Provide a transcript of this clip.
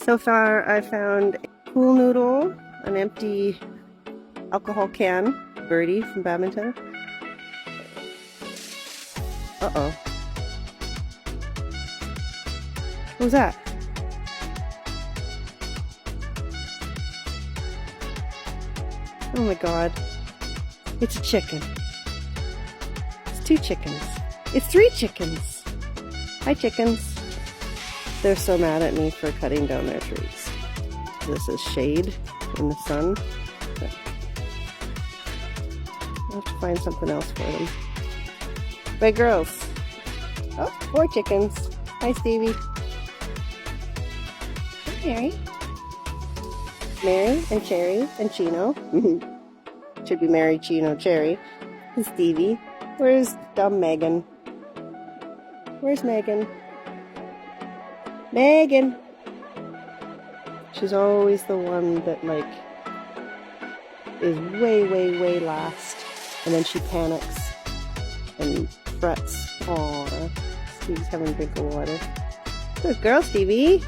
So far, I found a pool noodle, an empty alcohol can, Birdie from badminton. Uh-oh. What was that? Oh my god. It's a chicken. It's 2 chickens. It's 3 chickens. Hi, chickens. They're so mad at me for cutting down their trees. This is shade in the sun. I'll have to find something else for them. Bye, girls. Oh, 4 chickens. Hi, Stevie. Hi, Mary. Mary and Cherry and Chino. Should be Mary, Chino, Cherry. And Stevie. Where's dumb Megan? Where's Megan? Megan! She's always the one that, like, is way, way, way last. And then she panics and frets. Aww. Stevie's having a drink of water. Good girl, Stevie.